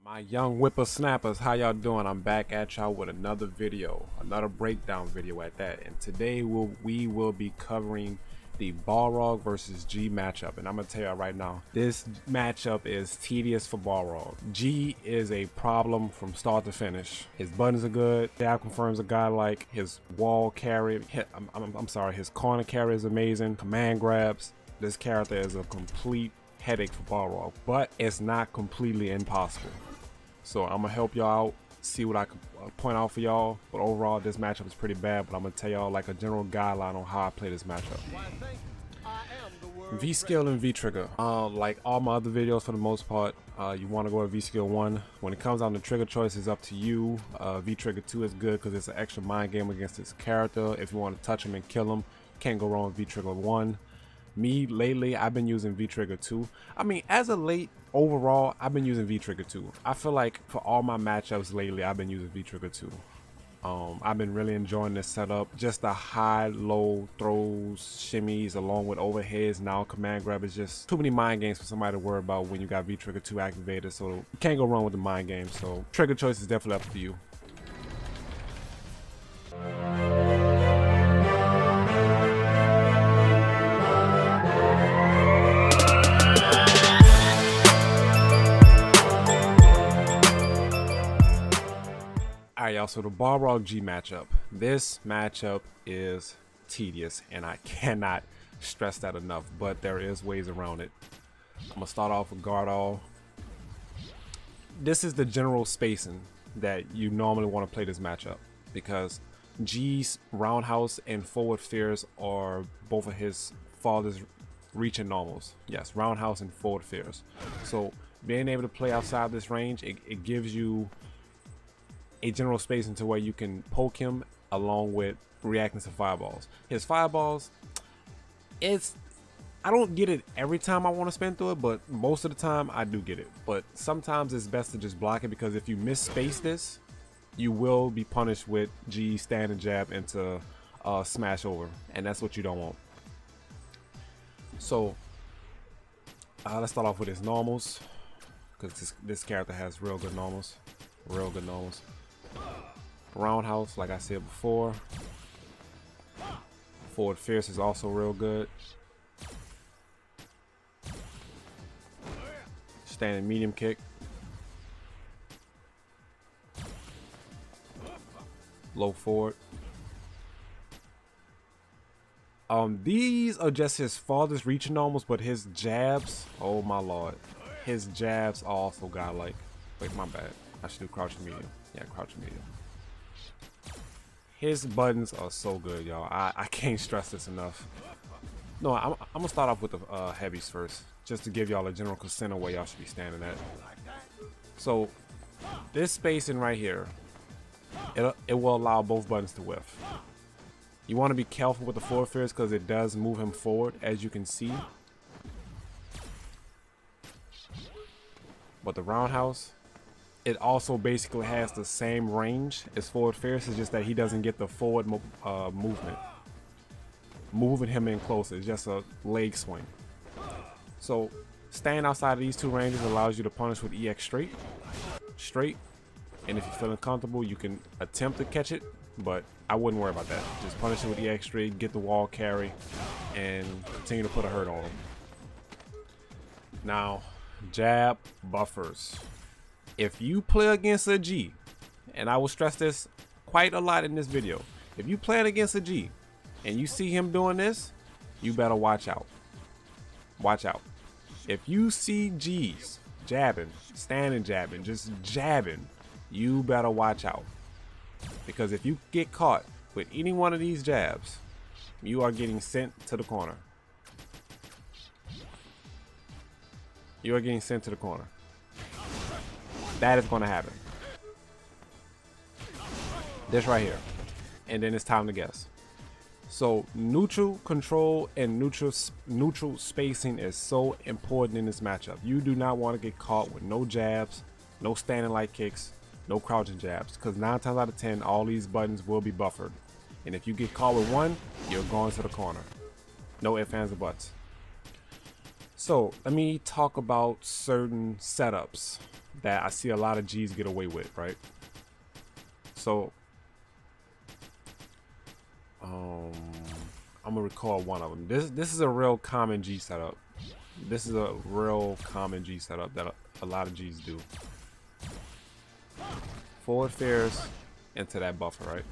My young whippersnappers, how y'all doing? I'm back at y'all with another video, another breakdown video at that. And today we will be covering the Balrog versus G matchup. And I'm gonna tell y'all right now, this matchup is tedious for Balrog. G is a problem from start to finish. His buttons are good. Dab confirms a guy like his wall carry. I'm sorry, his corner carry is amazing. Command grabs. This character is a complete headache for Balrog, but it's not completely impossible. So I'm gonna help y'all out, see what I can point out for y'all. But overall, this matchup is pretty bad. But I'm gonna tell y'all like a general guideline on how I play this matchup. V skill and V trigger. Like all my other videos, for the most part, you want to go with V skill 1. When it comes down to trigger choice, it's up to you. V trigger 2 is good because it's an extra mind game against this character. If you want to touch him and kill him, can't go wrong with V trigger 1. Me, lately, I've been using V-Trigger 2. I mean, as of late, overall, I've been using V-Trigger 2. I feel like for all my matchups lately, I've been using V-Trigger 2. I've been really enjoying this setup. Just the high-low throws, shimmies, along with overheads. Now command grab is just too many mind games for somebody to worry about when you got V-Trigger 2 activated. So you can't go wrong with the mind game. So trigger choice is definitely up to you. Alright y'all, so the Balrog G matchup. This matchup is tedious and I cannot stress that enough, but there is ways around it. I'm gonna start off with guard all. This is the general spacing that you normally want to play this matchup because G's roundhouse and forward fears are both of his farthest reaching normals. Yes, roundhouse and forward fears. So being able to play outside this range, it gives you a general space into where you can poke him along with reacting to fireballs. His fireballs, I don't get it every time I want to spin through it, but most of the time I do get it. But sometimes it's best to just block it because if you miss space this, you will be punished with G standing jab into smash over, and that's what you don't want. So let's start off with his normals because this character has real good normals. Roundhouse, like I said before. Forward fierce is also real good. Standing medium kick. Low forward. These are just his farthest reaching normals, but his jabs, oh my lord, his jabs are also godlike. Wait, my bad. I should do crouching medium. Yeah, crouching medium. His buttons are so good, y'all. I can't stress this enough. No, I'm gonna start off with the heavies first, just to give y'all a general consent of where y'all should be standing at. So this spacing right here, it will allow both buttons to whiff. You want to be careful with the forward fears because it does move him forward, as you can see. But the roundhouse, it also basically has the same range as forward fierce. It's just that he doesn't get the forward movement. Moving him in closer, it's just a leg swing. So staying outside of these two ranges allows you to punish with EX straight. And if you're feeling comfortable, you can attempt to catch it, but I wouldn't worry about that. Just punish it with EX straight, get the wall carry, and continue to put a hurt on him. Now, jab buffers. If you play against a G, and I will stress this quite a lot in this video, if you play against a G and you see him doing this, you better watch out. Watch out. If you see G's jabbing, standing jabbing, just jabbing, you better watch out. Because if you get caught with any one of these jabs, you are getting sent to the corner. You are getting sent to the corner. That is going to happen. This right here. And then it's time to guess. So neutral control and neutral spacing is so important in this matchup. You do not want to get caught with no jabs, no standing light kicks, no crouching jabs. Because 9 times out of 10, all these buttons will be buffered. And if you get caught with one, you're going to the corner. No ifs, ands, or buts. So let me talk about certain setups that I see a lot of G's get away with, right? So I'm gonna recall one of them. This is a real common G setup. This is a real common G setup that a lot of G's do. Forward fairs into that buffer, right?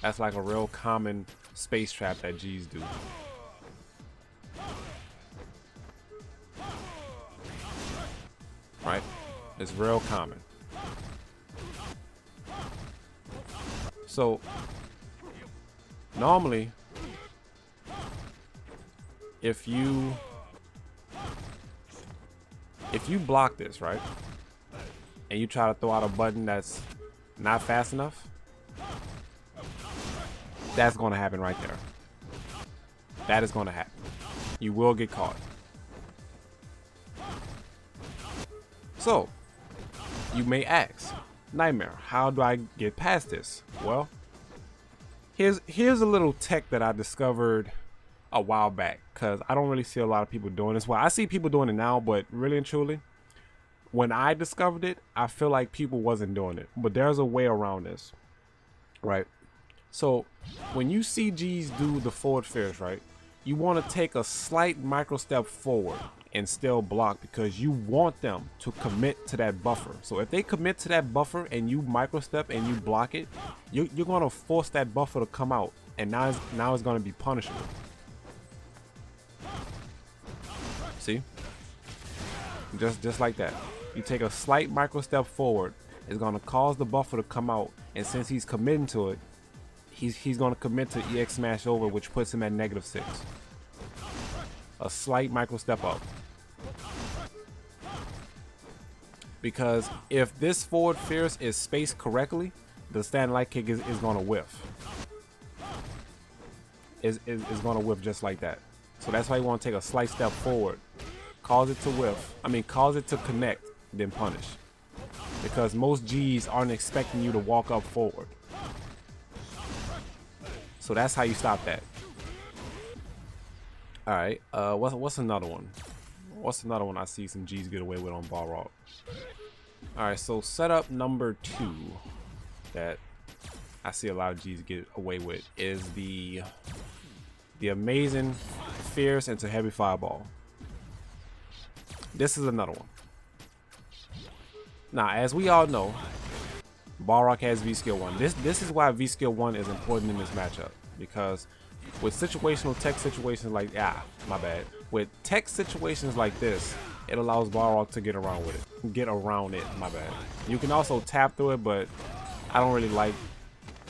That's like a real common space trap that G's do. Right? It's real common. So normally, if you block this, right, and you try to throw out a button that's not fast enough, that's going to happen right there. That is going to happen. You will get caught. So you may ask, Nightmare, how do I get past this? Well, here's a little tech that I discovered a while back, because I don't really see a lot of people doing this. Well, I see people doing it now, but really and truly, when I discovered it, I feel like people wasn't doing it. But there's a way around this, right? So when you see G's do the forward fairs, right, you want to take a slight micro step forward and still block, because you want them to commit to that buffer. So if they commit to that buffer and you micro step and you block it, you're going to force that buffer to come out, and now it's going to be punishable. See? Just like that. You take a slight micro step forward, it's going to cause the buffer to come out, and since he's committing to it, he's going to commit to EX smash over, which puts him at -6. A slight micro step up. Because if this forward fierce is spaced correctly, the stand light kick is going to whiff. Is going to whiff just like that. So that's why you want to take a slight step forward, cause it to whiff. I mean, cause it to connect, then punish. Because most G's aren't expecting you to walk up forward. So that's how you stop that. All right. What's another one? What's another one I see some G's get away with on Balrog? All right. So setup number 2 that I see a lot of G's get away with is the amazing fierce into heavy fireball. This is another one. Now, as we all know, Balrog has V skill 1. This is why V skill 1 is important in this matchup, because with situational tech situations like with tech situations like this, it allows Balrog to get around with it. My bad. You can also tap through it, but I don't really like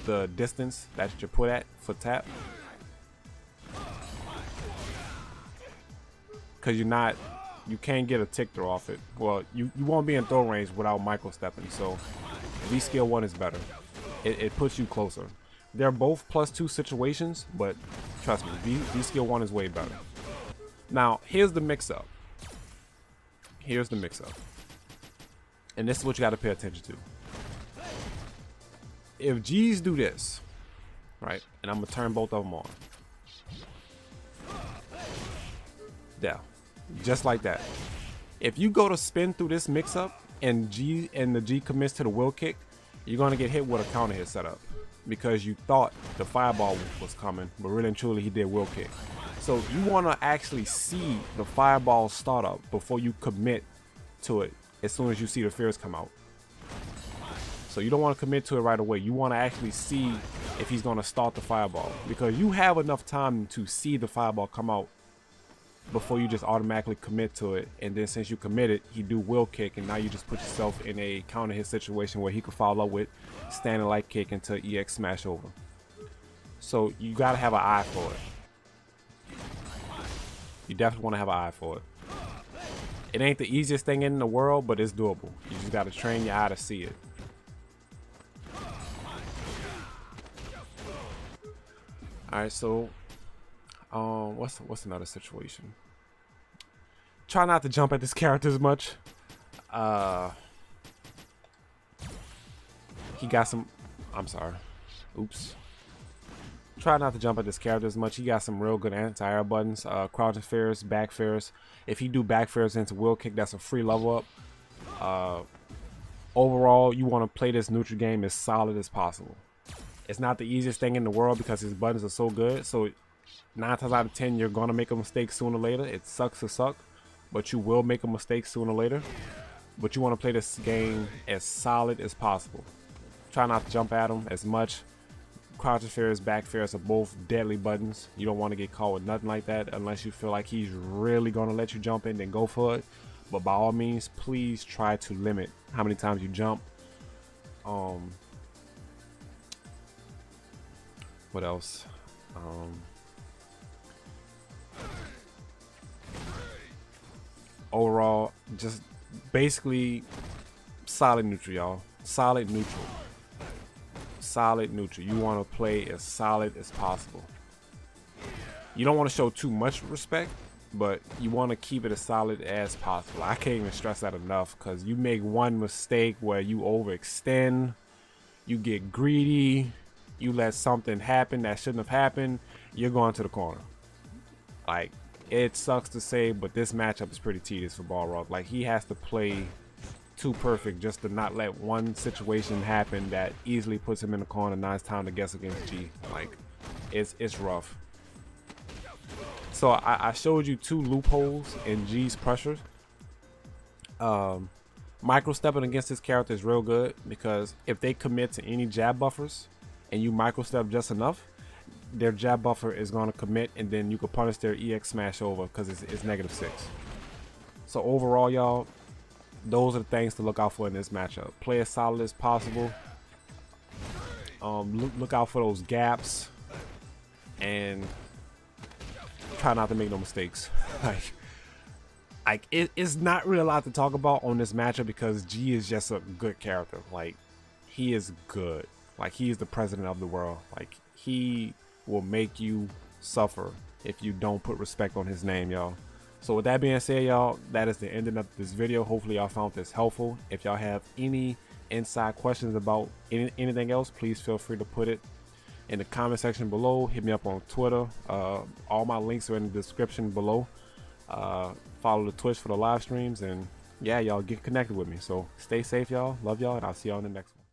the distance that you're put at for tap, because you can't get a tick throw off it. Well, you won't be in throw range without micro stepping. So V skill 1 is better. It puts you closer. They're both +2 situations, but trust me, V skill 1 is way better. Now, here's the mix-up. And this is what you got to pay attention to. If G's do this, right, and I'm going to turn both of them on. There. Just like that. If you go to spin through this mix-up and the G commits to the wheel kick, you're going to get hit with a counter hit setup, because you thought the fireball was coming, but really and truly he did wheel kick. So you want to actually see the fireball start up before you commit to it as soon as you see the fierce come out. So you don't want to commit to it right away. You want to actually see if he's going to start the fireball, because you have enough time to see the fireball come out before you just automatically commit to it. And then since you committed, he do wheel kick, and now you just put yourself in a counter hit situation where he could follow up with standing light kick into EX smash over. So you got to have an eye for it. You definitely want to have an eye for it. It ain't the easiest thing in the world, but it's doable. You just got to train your eye to see it. All right, so what's another situation? Try not to jump at this character as much. He got some. I'm sorry. Oops. Try not to jump at this character as much. He got some real good anti-air buttons. Crouching fairs, back fairs. If you do back fairs into wheel kick, that's a free level up. Overall, you want to play this neutral game as solid as possible. It's not the easiest thing in the world because his buttons are so good. So 9 times out of 10, you're going to make a mistake sooner or later. It sucks to suck, but you will make a mistake sooner or later. But you want to play this game as solid as possible. Try not to jump at him as much. Crouch affairs, back affairs are both deadly buttons. You don't want to get caught with nothing like that unless you feel like he's really going to let you jump in, then go for it. But by all means, please try to limit how many times you jump. What else? Overall, just basically solid neutral, y'all. Solid neutral. Solid neutral. You want to play as solid as possible. You don't want to show too much respect, but you want to keep it as solid as possible. I can't even stress that enough, because you make one mistake where you overextend, you get greedy, you let something happen that shouldn't have happened, you're going to the corner. Like, it sucks to say, but this matchup is pretty tedious for Balrog. Like, he has to play too perfect just to not let one situation happen that easily puts him in the corner. Now it's time to guess against G. Like, it's rough. So I showed you 2 loopholes in G's pressures. Micro stepping against this character is real good, because if they commit to any jab buffers and you micro step just enough, their jab buffer is going to commit, and then you can punish their EX smash over because it's -6. So overall, y'all, those are the things to look out for in this matchup. Play as solid as possible. Look out for those gaps, and try not to make no mistakes. It's not really a lot to talk about on this matchup, because G is just a good character. Like, he is good. Like, he is the president of the world. Like, he will make you suffer if you don't put respect on his name, y'all. So with that being said, y'all, that is the ending of this video. Hopefully y'all found this helpful. If y'all have any inside questions about anything else, please feel free to put it in the comment section below. Hit me up on Twitter. All my links are in the description below. Follow the Twitch for the live streams, and yeah, y'all get connected with me. So stay safe, y'all. Love y'all, and I'll see y'all in the next one.